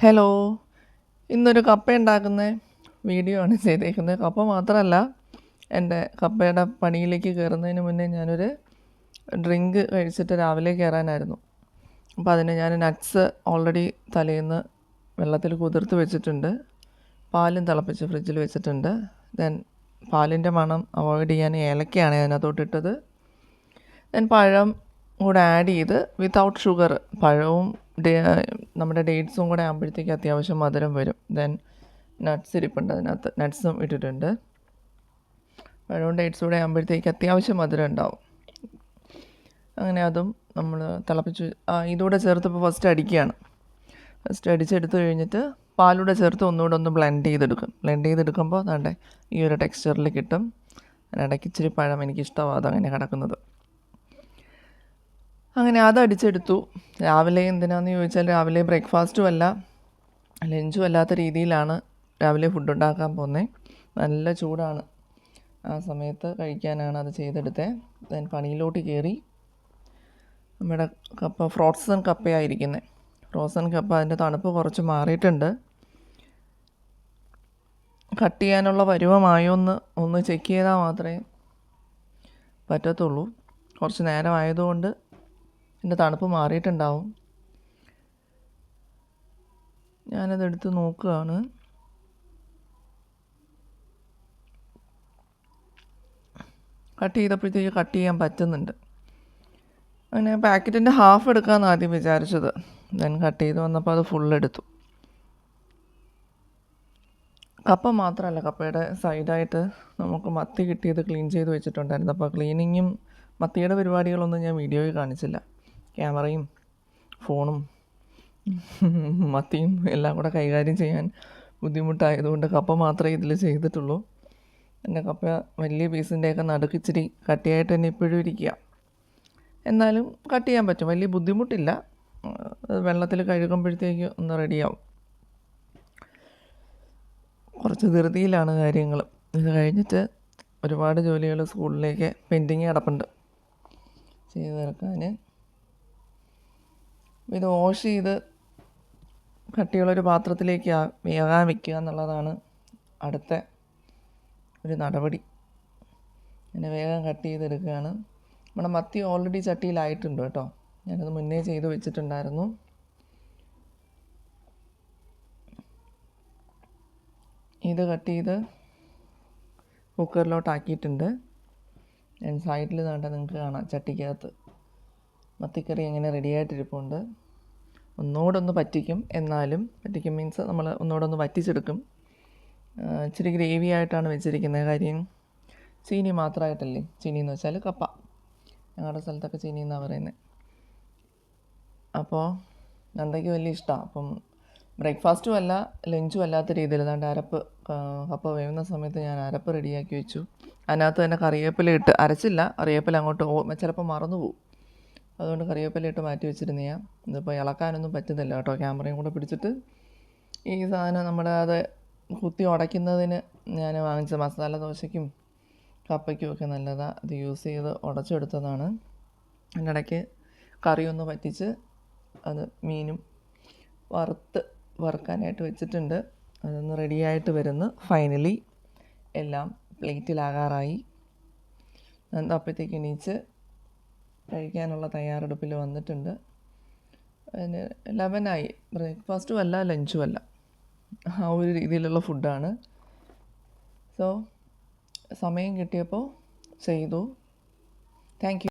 Hello, ഇന്നൊരു കപ്പ ഉണ്ടാക്കുന്ന വീഡിയോ ആണ് ചെയ്തേക്കുന്നത്. കപ്പ മാത്രമല്ല, എൻ്റെ കപ്പയുടെ പണിയിലേക്ക് കയറുന്നതിന് മുന്നേ ഞാനൊരു ഡ്രിങ്ക് കഴിച്ചിട്ട് രാവിലെ കയറാനായിരുന്നു. അപ്പോൾ അതിന് ഞാൻ നട്ട്സ് ഓൾറെഡി തലേന്ന് വെള്ളത്തിൽ കുതിർത്ത് വെച്ചിട്ടുണ്ട്. പാലും തിളപ്പിച്ച് ഫ്രിഡ്ജിൽ വെച്ചിട്ടുണ്ട്. ദെൻ പാലിൻ്റെ മണം അവോയ്ഡ് ചെയ്യാൻ ഏലക്കയാണ് അതിനകത്തോട്ടിട്ടത്. ദെൻ പഴം കൂടെ ആഡ് ചെയ്ത് വിത്തൗട്ട് ഷുഗർ, പഴവും നമ്മുടെ ഡേറ്റ്സും കൂടെ ആകുമ്പോഴത്തേക്ക് അത്യാവശ്യം മധുരം വരും. ദെൻ നട്ട്സ് ഇരിപ്പുണ്ട് അതിനകത്ത്, നട്ട്സും ഇട്ടിട്ടുണ്ട്. പഴവും ഡേറ്റ്സും കൂടെ ആകുമ്പോഴത്തേക്ക് അത്യാവശ്യം മധുരം ഉണ്ടാവും. അങ്ങനെ അതും നമ്മൾ തിളപ്പിച്ച് ഇതുകൂടെ ചേർത്തപ്പോൾ ഫസ്റ്റ് അടിക്കുകയാണ്. ഫസ്റ്റ് അടിച്ചെടുത്ത് കഴിഞ്ഞിട്ട് പാലൂടെ ചേർത്ത് ഒന്നുകൂടെ ഒന്ന് ബ്ലെൻഡ് ചെയ്തെടുക്കുമ്പോൾ അതാണ്ട് ഈ ഒരു ടെക്സ്ചറിൽ കിട്ടും. ഇടയ്ക്ക് ഇച്ചിരി പഴം എനിക്കിഷ്ടമാണ് അതങ്ങനെ കിടക്കുന്നത്. അങ്ങനെ അതടിച്ചെടുത്തു. രാവിലെ എന്തിനാന്ന് ചോദിച്ചാൽ രാവിലെ ബ്രേക്ക്ഫാസ്റ്റും അല്ല ലഞ്ചും അല്ലാത്ത രീതിയിലാണ് രാവിലെ ഫുഡ് ഉണ്ടാക്കാൻ പോകുന്നത്. നല്ല ചൂടാണ്, ആ സമയത്ത് കഴിക്കാനാണ് അത് ചെയ്തെടുത്തത്. ദെൻ പണിയിലോട്ട് കയറി. നമ്മുടെ കപ്പ ഫ്രോസൺ കപ്പയായിരിക്കുന്നത്. ഫ്രോസൺ കപ്പ അതിൻ്റെ തണുപ്പ് കുറച്ച് മാറിയിട്ടുണ്ട്. കട്ട് ചെയ്യാനുള്ള പരുവമായോ എന്ന് ഒന്ന് ചെക്ക് ചെയ്താൽ മാത്രമേ പറ്റത്തുള്ളൂ. കുറച്ച് നേരം ആയതുകൊണ്ട് എൻ്റെ തണുപ്പ് മാറിയിട്ടുണ്ടാവും. ഞാനതെടുത്ത് നോക്കുകയാണ്. കട്ട് ചെയ്തപ്പോഴത്തേക്ക് കട്ട് ചെയ്യാൻ പറ്റുന്നുണ്ട്. അങ്ങനെ പാക്കറ്റിൻ്റെ ഹാഫ് എടുക്കാമെന്ന് ആദ്യം വിചാരിച്ചത്. ദെൻ കട്ട് ചെയ്ത് വന്നപ്പോൾ അത് ഫുള്ളെടുത്തു. കപ്പ മാത്രമല്ല, കപ്പയുടെ സൈഡായിട്ട് നമുക്ക് മത്തി കിട്ടിയത് ക്ലീൻ ചെയ്ത് വെച്ചിട്ടുണ്ടായിരുന്നു. അപ്പോൾ ക്ലീനിങ്ങും മത്തിയുടെ പരിപാടികളൊന്നും ഞാൻ വീഡിയോയിൽ കാണിച്ചില്ല. ക്യാമറയും ഫോണും മത്തിയും എല്ലാം കൂടെ കൈകാര്യം ചെയ്യാൻ ബുദ്ധിമുട്ടായതുകൊണ്ട് കപ്പ മാത്രമേ ഇതിൽ ചെയ്തിട്ടുള്ളൂ. എൻ്റെ കപ്പ വലിയ പീസിൻ്റെയൊക്കെ നടുക്കിച്ചിരി കട്ടിയായിട്ട് തന്നെ ഇപ്പോഴും ഇരിക്കുക. എന്നാലും കട്ട് ചെയ്യാൻ പറ്റും, വലിയ ബുദ്ധിമുട്ടില്ല. വെള്ളത്തിൽ കഴുകുമ്പോഴത്തേക്ക് ഒന്ന് റെഡിയാവും. കുറച്ച് ധൃതിയിലാണ് കാര്യങ്ങൾ. ഇത് കഴിഞ്ഞിട്ട് ഒരുപാട് ജോലികൾ സ്കൂളിലേക്ക് പെൻഡിങ് കിടപ്പുണ്ട് ചെയ്ത് തീർക്കാൻ. ഇത് വാഷ് ചെയ്ത് കട്ടിയുള്ളൊരു പാത്രത്തിലേക്ക് വേകാൻ വയ്ക്കുക എന്നുള്ളതാണ് അടുത്ത ഒരു നടപടി. അങ്ങനെ വേഗം കട്ട് ചെയ്തെടുക്കുകയാണ്. നമ്മുടെ മത്തി ഓൾറെഡി ചട്ടിയിലായിട്ടുണ്ട് കേട്ടോ, ഞാനത് മുന്നേ ചെയ്ത് വെച്ചിട്ടുണ്ടായിരുന്നു. ഇത് കട്ട് ചെയ്ത് കുക്കറിലോട്ടാക്കിയിട്ടുണ്ട്. ഞാൻ സൈഡിൽ കണ്ട നിങ്ങൾക്ക് കാണാം ചട്ടിക്കകത്ത് മത്തിക്കറി എങ്ങനെ റെഡിയായിട്ടിരിപ്പുണ്ട്. ഒന്നുകൂടെ ഒന്ന് പറ്റിക്കും, എന്നാലും പറ്റിക്കും മീൻസ് നമ്മൾ ഒന്നുകൂടെ ഒന്ന് വറ്റിച്ചെടുക്കും. ഇച്ചിരി ഗ്രേവി ആയിട്ടാണ് വെച്ചിരിക്കുന്നത്. കാര്യം ചീനി മാത്രമായിട്ടല്ലേ, ചീനി എന്ന് വെച്ചാൽ കപ്പ, ഞങ്ങളുടെ സ്ഥലത്തൊക്കെ ചീനി എന്നാണ് പറയുന്നത്. അപ്പോൾ നന്ദയ്ക്ക് വലിയ ഇഷ്ടമാണ്. അപ്പം ബ്രേക്ക്ഫാസ്റ്റും അല്ല ലഞ്ചും അല്ലാത്ത രീതിയിൽ ഏതാണ്ട് അരപ്പ്, കപ്പ വേവുന്ന സമയത്ത് ഞാൻ അരപ്പ് റെഡിയാക്കി വെച്ചു. അതിനകത്ത് തന്നെ കറിവേപ്പില ഇട്ട് അരച്ചില്ല, കറിവേപ്പില അങ്ങോട്ട് ചിലപ്പോൾ മറന്നു പോകും, അതുകൊണ്ട് കറിവേപ്പില ഇട്ട് മാറ്റി വെച്ചിരുന്നതാണ്. ഇതിപ്പോൾ ഇളക്കാനൊന്നും പറ്റുന്നില്ല കേട്ടോ, ക്യാമറയും കൂടെ പിടിച്ചിട്ട്. ഈ സാധനം നമ്മുടെ അത് കുത്തി ഉടയ്ക്കുന്നതിന് ഞാൻ വാങ്ങിച്ച മസാല ദോശയ്ക്കും കപ്പയ്ക്കും ഒക്കെ നല്ലതാണ്. അത് യൂസ് ചെയ്ത് ഉടച്ചെടുത്തതാണ്. അതിൻ്റെ ഇടയ്ക്ക് കറിയൊന്ന് പറ്റിച്ച് അത് മീനും വറുക്കാനായിട്ട് വെച്ചിട്ടുണ്ട്. അതൊന്ന് റെഡിയായിട്ട് വരുന്നു. ഫൈനലി എല്ലാം പ്ലേറ്റിലാകാറായി. അപ്പോഴത്തേക്ക് എണീച്ച് കഴിക്കാനുള്ള തയ്യാറെടുപ്പിൽ വന്നിട്ടുണ്ട്. അതിന് 11 ബ്രേക്ക്ഫാസ്റ്റും അല്ല ലഞ്ചും അല്ല, ആ ഒരു രീതിയിലുള്ള ഫുഡാണ്. സോ സമയം കിട്ടിയപ്പോൾ ചെയ്തു. Thank you.